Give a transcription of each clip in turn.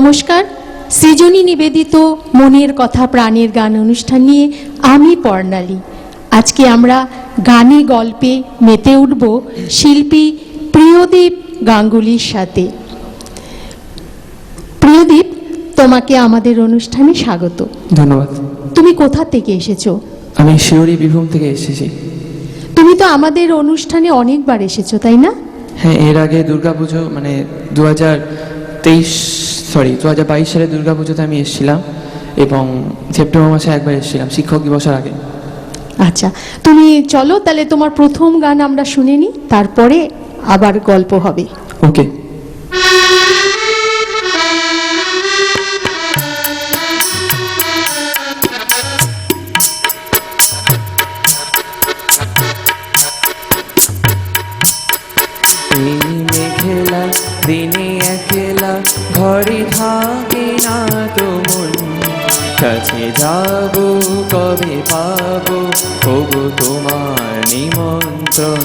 নমস্কার, সৃজনী নিবেদিত মনের কথা প্রাণের গান অনুষ্ঠান নিয়ে আমি পর্ণালী। আজকে আমরা গানে গল্পে মেতে উঠব শিল্পী প্রিয়দীপ গাঙ্গুলির সাথে। প্রিয়দীপ, তোমাকে আমাদের অনুষ্ঠানে স্বাগত। ধন্যবাদ। তুমি কোথা থেকে এসেছো? আমি শিউরি বীরভূম থেকে এসেছি। তুমি তো আমাদের অনুষ্ঠানে অনেকবার এসেছো, তাই না? হ্যাঁ, এর আগে দুর্গাপুজো মানে 2022 সালে দুর্গাপুজোতে আমি এসেছিলাম এবং সেপ্টেম্বর মাসে একবার এসেছিলাম শিক্ষক দিবসের আগে। আচ্ছা, তুমি চলো তাহলে তোমার প্রথম গান আমরা শুনে নিই, তারপরে আবার গল্প হবে। ওকে। মেঘেলা দিনে একলা ঘরে থাকে না তো মন, কাছে যাব কবে পাবো ওগো তোমার নিমন্ত্রণ।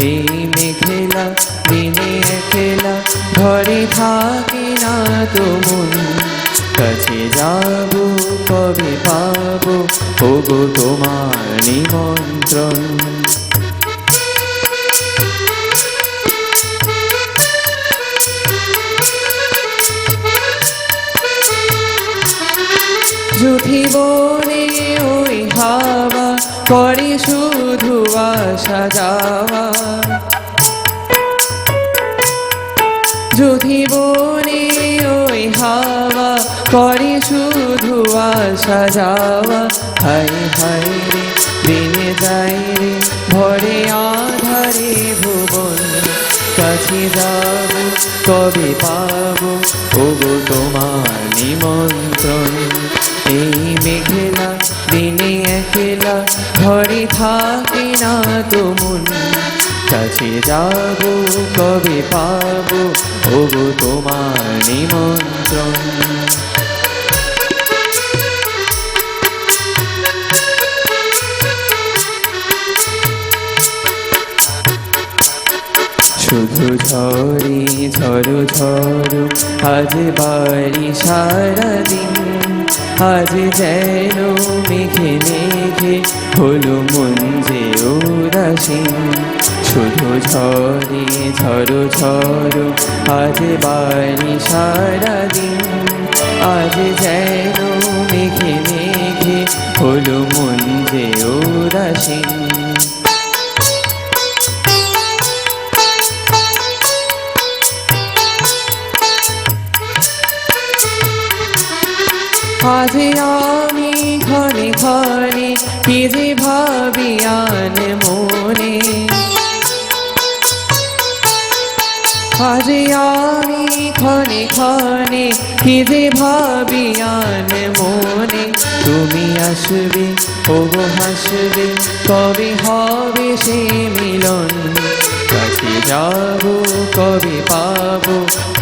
এই মেঘেলা দিনে একলা ঘরে থাকে না তো মন, কাছে যাব কবে পাবো ওগো তোমার নিমন্ত্রণ। জুথি বনে ওই হাওয়া করে শুধু আসা যাওয়া, জুথি বনে ওই হাওয়া করে শুধু আসা যাওয়া। হাই হাই রে দিনে যাই রে ভরে আধারে ভুবন, কাছে যাব কবে পাবো ওগো তোমার নিমন্ত্রণ। এই মেঘেলা দিনে একলা ঘরে থাকে না তো মন, কাছে যাব কবে পাবো ওগো তোমার নিমন্ত্রণ। শুধু ঝরে ঝরো ঝরো আজ বাড়ি সারাদিন, আজ যেন মেঘে মেঘে হলো মন যে উদাসীন। শুধু ঝরে ঝরো ঝরো আজ বাড়ি সারাদিন, আজ যেন মেঘে মেঘে হলো মন যে উদাসীন। আজ আমি ঘরে ঘরে কি যে ভাবি আন মনে, আজ আমি ক্ষণে ক্ষণে কি যে ভাবি আন মনে। তুমি আসবে ওগো হাসবে কবে হবে সে মিলন, কাছে যাব কবে পাবো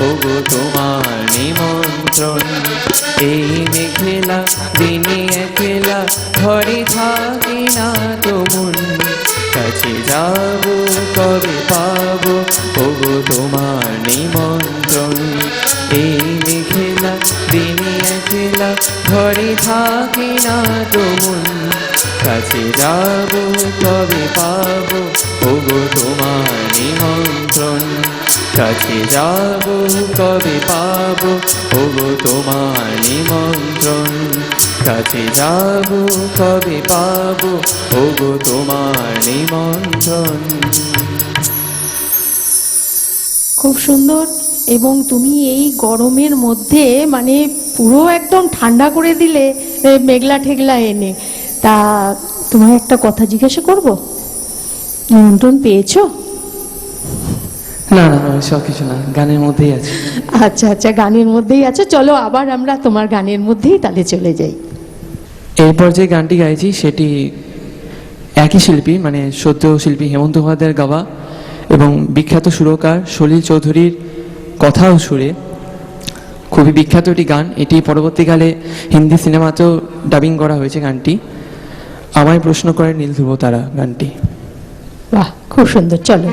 ওগো তোমার নিমন্ত্রণ। এই মেঘেলা দিনে একলা ঘরে থাকে না তো মন, কাছে যাব কবে পাবো ওগো তোমার নিমন্ত্রণ। এই মেঘেলা দিনে একলা ঘরে থাকে না তো মন, কাছে যাব কবে পাবো ওগো তোমার নিমন্ত্রণ। কাছে যাব কবে পাবো ওগো তোমার নিমন্ত্রণ, কাছে যাব কবে পাবো ওগো তোমার নিমন্ত্রণ। খুব সুন্দর। এবং তুমি এই গরমের মধ্যে মানে পুরো একদম ঠান্ডা করে দিলে মেঘলা ঠেগলা এনে। তা তোমায় একটা কথা জিজ্ঞাসা করবো, নিমন্ত্রণ পেয়েছো? না না, সব কিছু না, গানের মধ্যেই আছে। আচ্ছা আচ্ছা, গানের মধ্যেই আছে। চলো আবার আমরা তোমার গানের মধ্যেই তাহলে চলে যাই। এরপর যে গানটি গাইছি সেটি একই শিল্পী মানে সদ্য শিল্পী হেমন্ত মুখোপাধ্যায়ের গাওয়া এবং বিখ্যাত সুরকার সলিল চৌধুরীর কথা ও সুরে খুবই বিখ্যাত একটি গান। এটি পরবর্তীকালে হিন্দি সিনেমাতেও ডাবিং করা হয়েছে গানটি। আমায় প্রশ্ন করে নীল ধ্রুব তারা গানটি। বাহ, খুব সুন্দর। চলো।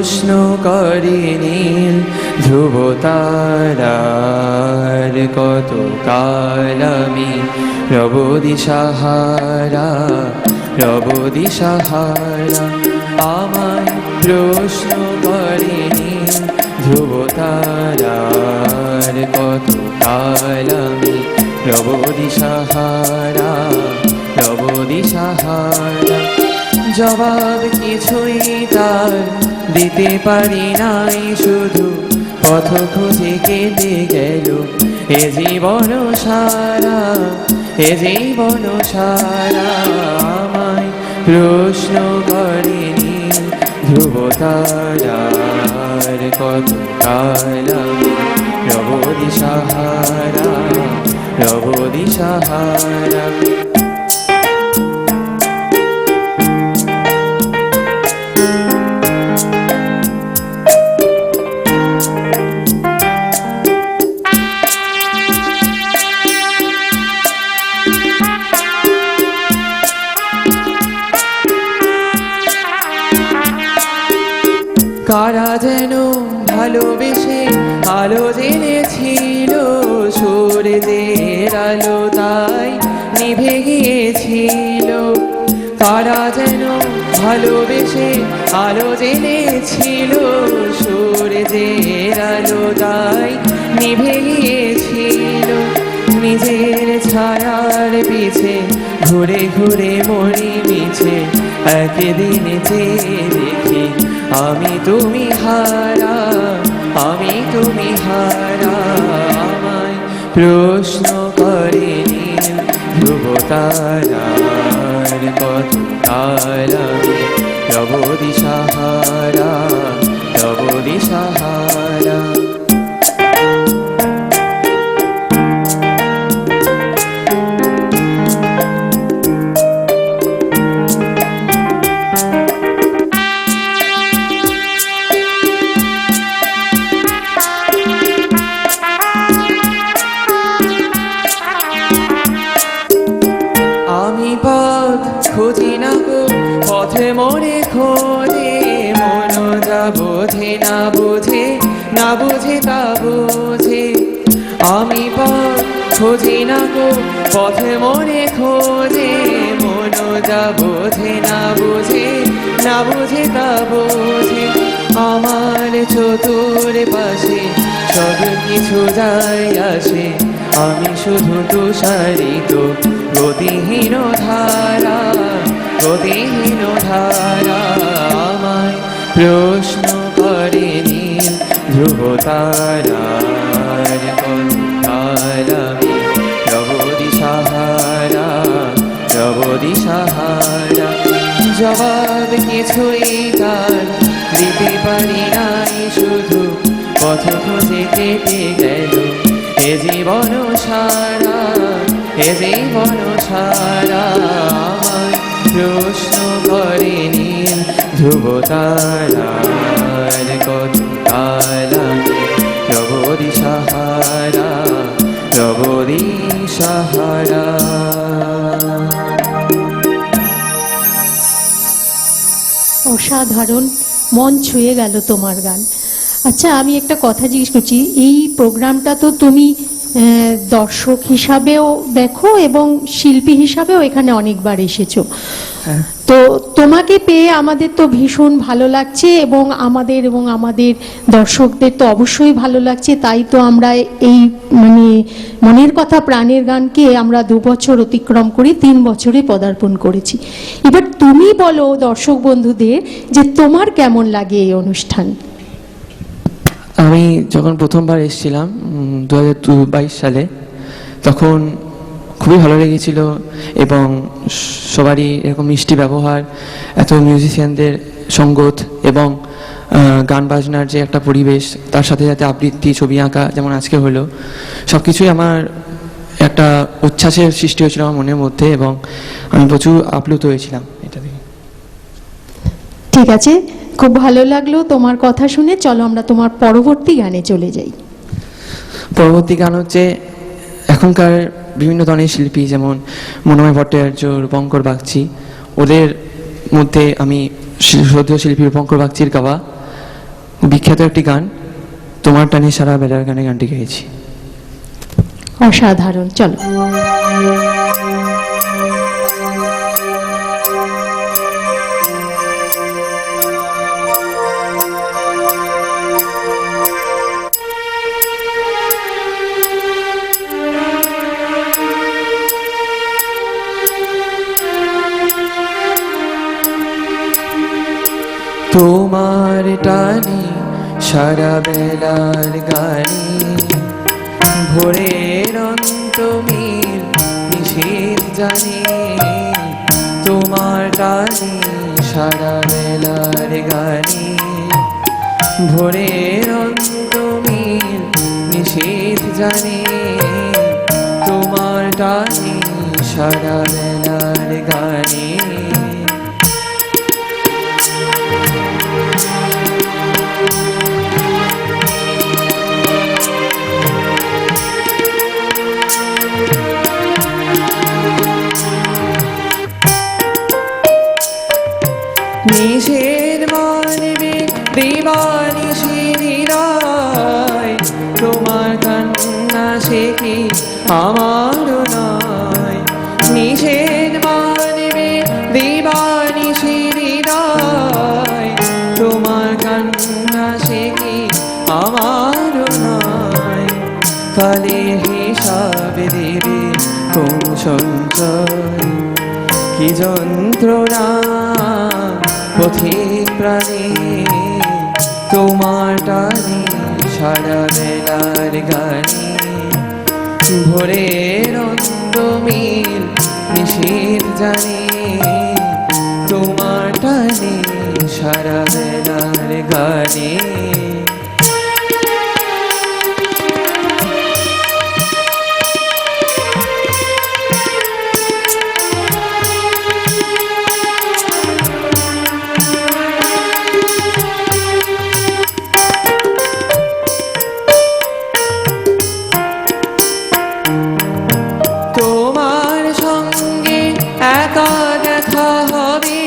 প্রশ্ন করে নীল ধ্রুব তারার, কত কাল আমি রব দিশাহারা, রব দিশাহারা। আমায় প্রশ্ন করে নীল ধ্রুব তারার, কত কাল আমি রব দিশাহারা, রব দিশাহারা। জবাব কিছুই তার দিতে পারি নাই, শুধু পথ খুঁজে কেটে গেল এ জীবন সারা, এ জীবন সারা। আমায় প্রশ্ন করে নীল ধ্রুব তারার, কত কাল আমি রব দিশাহারা, রব দিশাহারা। কারা যেন ভালোবেসে আলো জেনেছিল, সূর্যের আলো তাই নিভে গিয়েছিল। কারা যেন ভালোবেসে আলো জেনেছিল, সূর্যের আলো তাই নিভে গিয়েছিল। নিজের ছায়ার পিছে ঘুরে ঘুরে মরি মিছে, একদিন চেয়ে দেখি আমি তুমি হারা, আমি তুমি হারা। আমায় প্রশ্ন করে নীল ধ্রুব তারার, কত কাল আমি রব দিশাহারা, রব দিশাহারা। আমি পথ খুঁজি না গো, পথে মনে খোঁজে, মন যা বোঝে না বোঝে, না বুঝে তা বোঝে। আমি পথ খুঁজি না গো, পথে মনে খোঁজে, মন যা বোঝে না বোঝে, না বুঝে তা বোঝে। আমার চতুর পাশে সব কিছু যায় আসে, আমি শুধু তুষারিত গতিহীন ধারা, গতিহীন ধারা। আমায় প্রশ্ন করে নীল ধ্রুব তারার, কত কাল আমি রব দিশাহারা, রব দিশাহারা। জবাব কিছুই তার দিতে পারি নাই, শুধু পথ খুঁজে কেটে গেল এ জীবন সারা, এ জীবন সারা। আমায় প্রশ্ন করে নীল ধ্রুব তারার, কত কাল আমি রব দিশাহারা, রব দিশাহারা। অসাধারণ, মন ছুঁয়ে গেল তোমার গান। আচ্ছা, আমি একটা কথা জিজ্ঞেস করছি, এই প্রোগ্রামটা তো তুমি দর্শক হিসাবেও দেখো এবং শিল্পী হিসাবেও এখানে অনেকবার এসেছো। তো তোমাকে পেয়ে আমাদের তো ভীষণ ভালো লাগছে এবং আমাদের দর্শকদের তো অবশ্যই ভালো লাগছে। তাই তো আমরা এই মানে মনের কথা প্রাণের গানকে আমরা 2 বছর অতিক্রম করে 3 বছরে পদার্পণ করেছি। এবার তুমি বলো দর্শক বন্ধুদের যে তোমার কেমন লাগে এই অনুষ্ঠান। আমি যখন প্রথমবার এসেছিলাম 2022 সালে, তখন খুবই ভালো লেগেছিল এবং সবারই এরকম মিষ্টি ব্যবহার, এত মিউজিশিয়ানদের সঙ্গত এবং গান বাজনার যে একটা পরিবেশ, তার সাথে সাথে আবৃত্তি, ছবি আঁকা যেমন আজকে হলো, সব কিছুই আমার একটা উচ্ছ্বাসের সৃষ্টি হয়েছিল আমার মনের মধ্যে এবং আমি প্রচুর আপ্লুত হয়েছিলাম এটা দেখে। ঠিক আছে, খুব ভালো লাগলো তোমার কথা শুনে। চলো আমরা তোমার পরবর্তী গানে চলে যাই। পরবর্তী গান হচ্ছে এখনকার বিভিন্ন ধরনের শিল্পী, যেমন মনোময় ভট্টাচার্য, রূপঙ্কর বাগচি, ওদের মধ্যে আমি শ্রদ্ধেয় শিল্পী রূপঙ্কর বাগচির গাওয়া বিখ্যাত একটি গান, তোমার টানে সারা বেলার গানে গানটি গাইছি। অসাধারণ, চলো। তোমার টানে সারা বেলার গানে ভোরের অন্তমিল নিষেধ জানে, তোমার টানে সারা বেলার গানে ভোরের অন্তমিল নিষেধ জানে, তোমার টানে সারা বেলার গানে। নিষেধ মানবে দিবানিশি হৃদয়, তোমার কান্না সে কি আমার নয়। নিষেধ মানবে দিবানিশি হৃদয়, তোমার কান্না সে কি আমার নয়। কালে হিসাব দেবে কোন সঞ্চয়, কি যন্ত্রণা পথিক প্রাণে, তোমার টানে সারা বেলার গানে ভোরের অন্তমিল নিষেধ জানে, তোমার টানে সারা বেলার গানে। তোমার সঙ্গে একা দেখা হবে,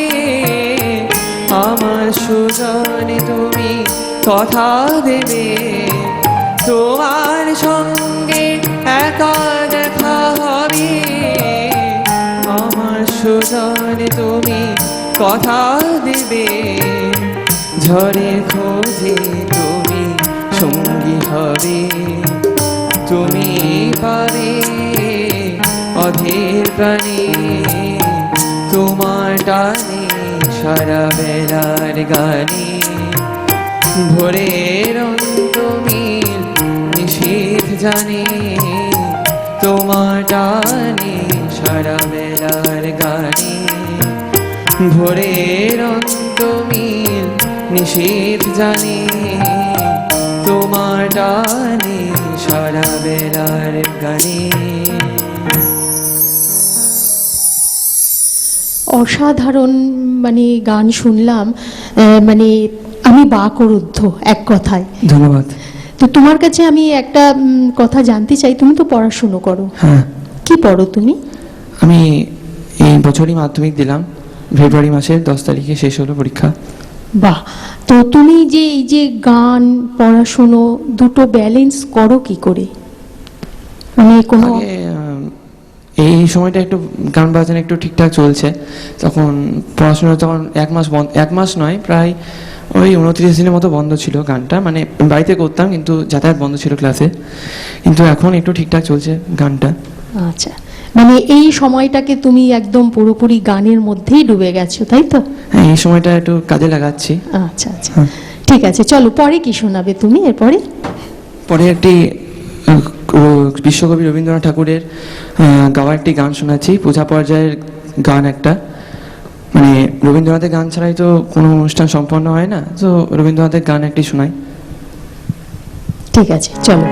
আমার সুজনে তুমি কথা দেবে। তোমার সঙ্গে একা দেখা হবে, আমার সুজনে তুমি কথা দেবে। ঝড়ের খোঁজে তুমি সঙ্গী হবে, তুমি পাবে অধীর প্রাণী, তোমার টানে সারা বেলার গানে ভোরের অন্তমিল নিষেধ জানে, তোমার টানে সারা বেলার গানে ভোরের অন্তমিল নিষেধ জানে, তোমার টানে সারা বেলার গানে। অসাধারণ মানে গান শুনলাম, মানে আমি বাকরুদ্ধ এক কথায়। ধন্যবাদ। তো তোমার কাছে আমি একটা কথা জানতে চাই, তুমি তো পড়াশুনো করো। হ্যাঁ। কি পড়ো তুমি? আমি এই বছরই মাধ্যমিক দিলাম, ফেব্রুয়ারি মাসের 10 তারিখে শেষ হলো পরীক্ষা। বাহ, তো তুমি যে এই যে গান পড়াশুনো দুটো ব্যালেন্স করো কি করে? মানে কোনো আগে, এই সময়টা একটু গান বাজনা একটু ঠিকঠাক চলছে, তখন পড়াশোনা তখন 1 মাস বন্ধ, 1 মাস নয় প্রায় ওই 29 দিনের মতো বন্ধ ছিল গানটা, মানে বাড়িতে করতাম কিন্তু যাতায়াত বন্ধ ছিল ক্লাসে, কিন্তু এখন একটু ঠিকঠাক চলছে গানটা। আচ্ছা, মানে এই সময়টাকে তুমি একদম পুরোপুরি গানের মধ্যেই ডুবে গেছো, তাই তো? হ্যাঁ, এই সময়টা একটু কাজে লাগাচ্ছি। আচ্ছা আচ্ছা, ঠিক আছে, চলো পরে কি শোনাবে তুমি? এরপরে পরে একটি বিশ্বকবি রবীন্দ্রনাথ ঠাকুরের গাওয়া একটি গান শোনাচ্ছি, পূজা পর্যায়ের গান একটা। মানে রবীন্দ্রনাথের গান ছাড়াই তো কোনো অনুষ্ঠান সম্পন্ন হয় না, তো রবীন্দ্রনাথের গান একটি শোনাই। ঠিক আছে, চলো।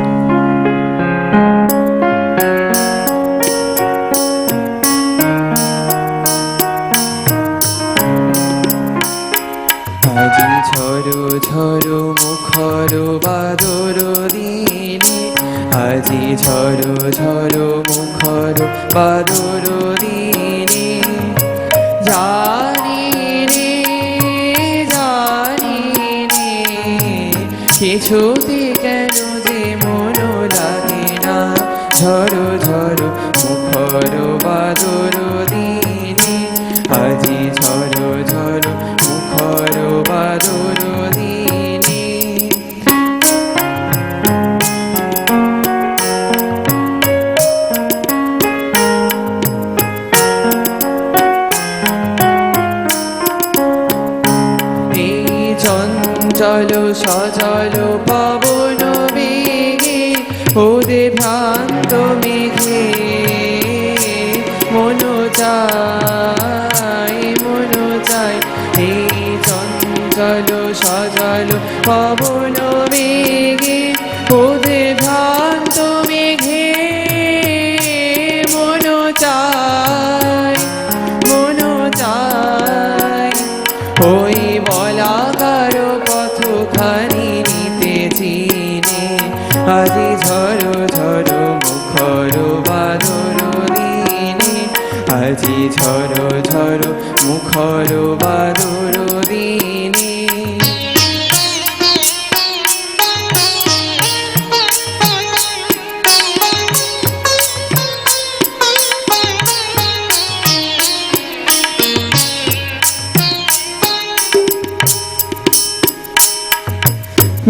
আজি ঝড়ো ঝড়ো মুখর বাদর দিনে, আজি ঝড়ো ঝড়ো মুখর বাদর দিনে, জানি রে জানি রে কিছুতে কেন যে মন লাগে না, ঝড়ো ঝড়ো মুখর বাদর দিনে, আজি ঝড়ো ঝড়ো মুখর বাদর দিনে। চঞ্চল সজল পবন বেগে, ওদে ভ্রান্ত মেঘে মন চায় মন চায়। এই চঞ্চল সজল পবন বেগে, ওদে ভ্রান্ত মেঘে মন চায় মন চায়। ওই বলা কারো কতখানি নিতে চিনে, আজি ঝড়ো ঝড়ো মুখর বাদর দিনে, আজি ঝড়ো ঝড়ো মুখর বাদর দিনে।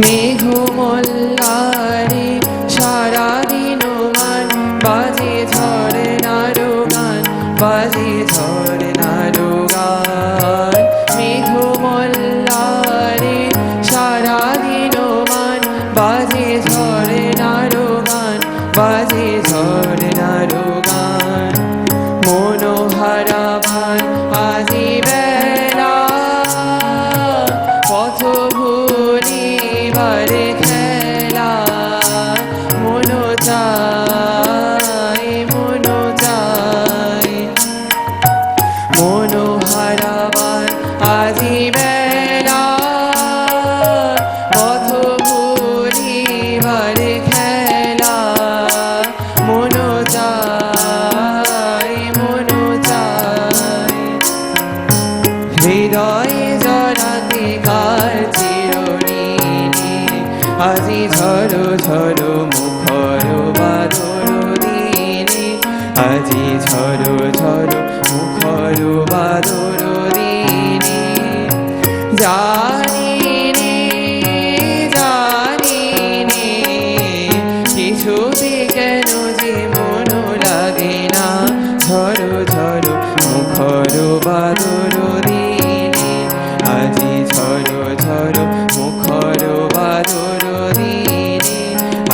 মেঘ মল্লারে সারাদিন মান, বাজে ঝরনার গান, বাজে ঝরনার গান। মেঘ মল্লারে সারাদিন মান, বাজে ঝরনার গান, বাজে ঝরনার গান। মনোহারা ভান আজি বেলা, পথ ভুলিবারে খেলা, মন চায় মন চায়। মনোহারা ভান আজি বেলা, পথ ভুলিবারে খেলা, মন চায় মন চায়। হৃদয়ে জড়াতে কার চিরঋণী, আজি ঝড়ো ঝড়ো মুখর বাদর দিনে, আজি ঝড়ো ঝড়ো মুখর বাদর দিনে। জানি নে জানি নে, কিছুতে কেন যে মন লাগে না, ঝড়ো ঝড়ো মুখর বাদর দিনে, আজি ঝড়ো ঝড়ো মুখর বাদর দিনে,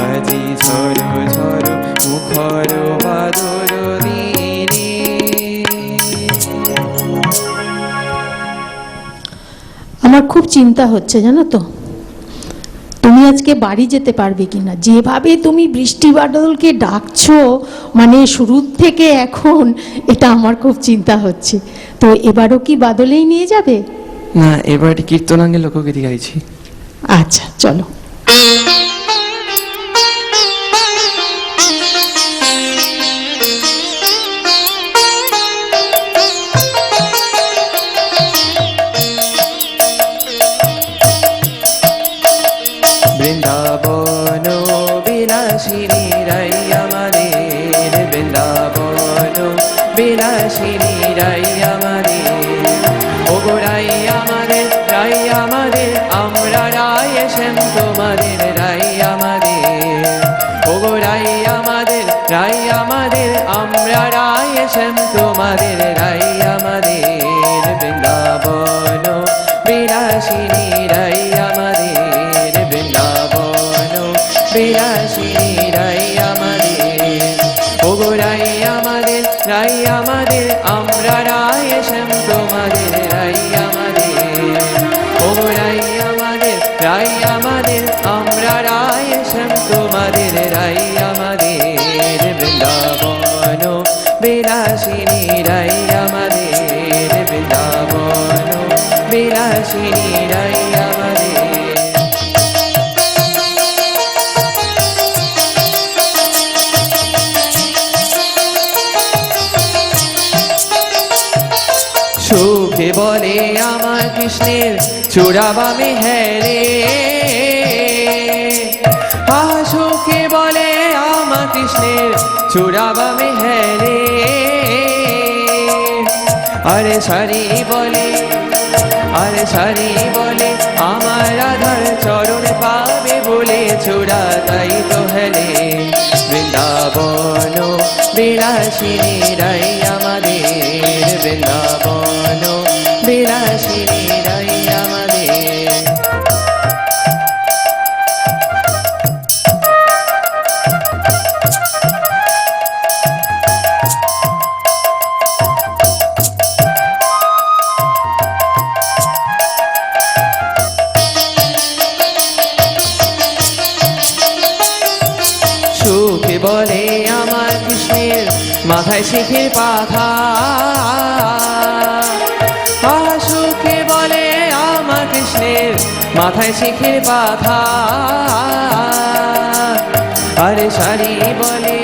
আজি ঝড়ো ঝড়ো মুখর বাদর দিনে। আমার খুব চিন্তা হচ্ছে জানো তো, তুমি আজকে বাড়ি যেতে পারবে কিনা। যেভাবে তুমি বৃষ্টি বাদলকে ডাকছো, মানে শুরুর থেকে এখন, এটা আমার খুব চিন্তা হচ্ছে। তো এবারও কি বাদলেই নিয়ে যাবে? না, এবার কীর্তনাঙ্গে লোকগীতি গাইছি। আচ্ছা চলো। বৃন্দাবন বিলাসিনী রাই আমাদের, বৃন্দাবন বিলাসিনী রাই আমাদের, ওগো রাই আমাদের, রাই আমাদের, আমরা রাই শ্যাম তোমাদের রাই আমাদের, ওগো রাই আমাদের, রাই আমাদের, আমরা রাই শ্যাম তোমাদের রাই আমাদের। বৃন্দাবন বিলাসিনী রাই আমাদের, বৃন্দাবন বিলাসিনী রাই আমাদের, ওগো রাই আমাদের, রাই আমাদের, আমরা রাই শ্যাম তোমাদের রাই আমাদের, ওগো রাই আমাদের, রাই আমাদের, আমরা রাই শ্যাম তোমাদের রাই আমাদের। বৃন্দাবন বিলাসিনী রাই আমাদের, বৃন্দাবন বিলাসিনী রাই আমাদের। সুখে বলে আমার কৃষ্ণের চূড়াবামে হ্যাঁ রে, চূড়াবামে হেলে আরে সারি বলে আরে সারি বলে আমার রাধার চরণ পাবে বলে চূড়া তাই তো হেলে বৃন্দাবন বিলাসিনী রাই আমাদের বৃন্দাবন বিলাসিনী রাই আমাদের সুখে বলে আমার কৃষ্ণের মাথায় শিখির পাখা সুখে বলে আমার কৃষ্ণের মাথায় শিখির পাখা আরে সারি বলে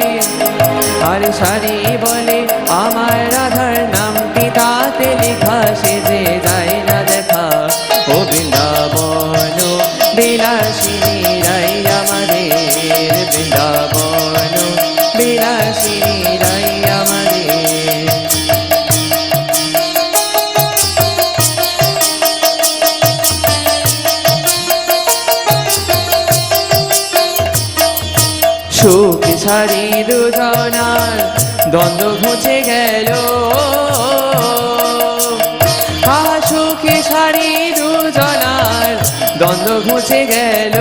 আরে সারি বলে আমার রাধার নাম পিতাতে লেখা সে যে যায় না দেখা ও বৃন্দাবন বিলাসিনী রাই আমাদের বৃন্দাবন বিলাসিনী রাই আমাদের সুখ ছাড়ি দুজনার দ্বন্দ্ব ঘুচে গেল সুখে ছাড়ি দুজনার দ্বন্দ্ব ঘুচে গেল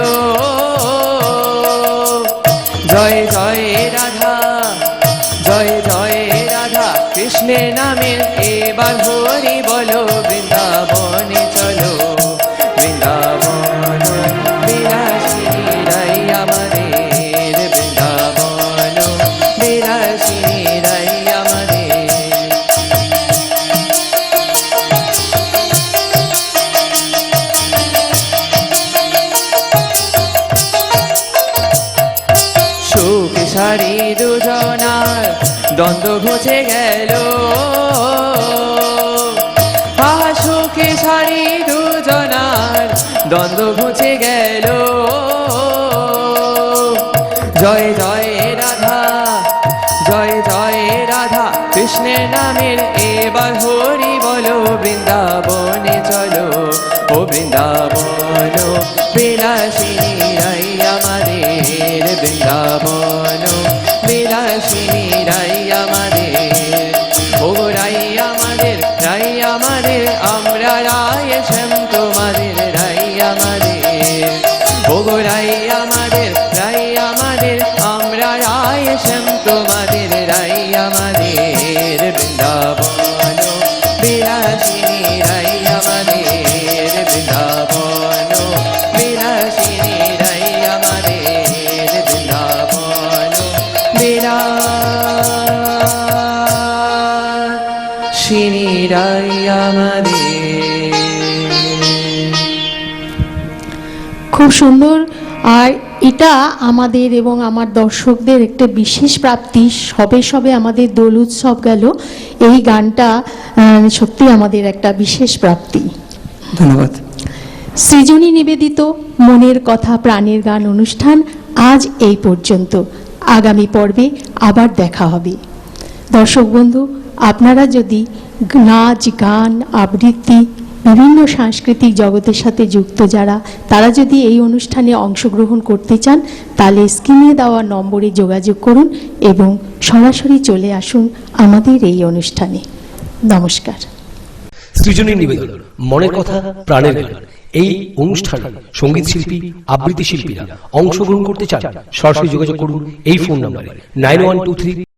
জয় জয় রাধা জয় জয় রাধা কৃষ্ণের নামের এবার হরি বলো বৃন্দাবনে চলো বৃন্দাবন বিলাসিনী রাই আমাদের বৃন্দাবন বিলাসিনী রাই আমাদের সুখ সারি দুজনার দ্বন্দ্ব ঘুচে গেল সুখে সারি দুজনার দ্বন্দ্ব ঘুচে গেল জয় জয় রাধা জয় জয় রাধা কৃষ্ণের নামের এবার হরি বলো বৃন্দাবনে চলো ও বৃন্দাবন বিলাসিনী রাই আমাদের বৃন্দাবন বিলাসিনী রাই আমাদের ও রাই আমাদের আমরা রায় শ্যাম তোমাদের রাই আমাদের ও রাই আমাদের আমরা রায় শ্যাম তোমাদের রাই আমাদের বৃন্দাবন বিলাসিনী রাই আমাদের বৃন্দাবন বিলাসিনী রাই আমাদের বৃন্দাবন বিলাসিনী রাই আমাদের। খুব সুন্দর। আর এটা আমাদের এবং আমার দর্শকদের একটা বিশেষ প্রাপ্তি। সবে সবে আমাদের দোল উৎসব গেল, এই গানটা সত্যি আমাদের একটা বিশেষ প্রাপ্তি। ধন্যবাদ। সৃজনী নিবেদিত মনের কথা প্রাণের গান অনুষ্ঠান আজ এই পর্যন্ত। আগামী পর্বে আবার দেখা হবে। দর্শক বন্ধু, আপনারা যদি নাচ গান আবৃত্তি বিভিন্ন সাংস্কৃতিক জগতের সাথে যুক্ত যারা, তারা যদি এই অনুষ্ঠানে অংশগ্রহণ করতে চান তাহলে স্ক্রিনে দেওয়া নম্বরে যোগাযোগ করুন এবং সরাসরি চলে আসুন আমাদের এই অনুষ্ঠানে। নমস্কার। সৃজনী নিবেদন মনের কথা প্রাণের গান এই অনুষ্ঠানে সঙ্গীত শিল্পী আবৃত্তি শিল্পীরা অংশগ্রহণ করতে চান, সরাসরি যোগাযোগ করুন এই ফোন নম্বরে 9123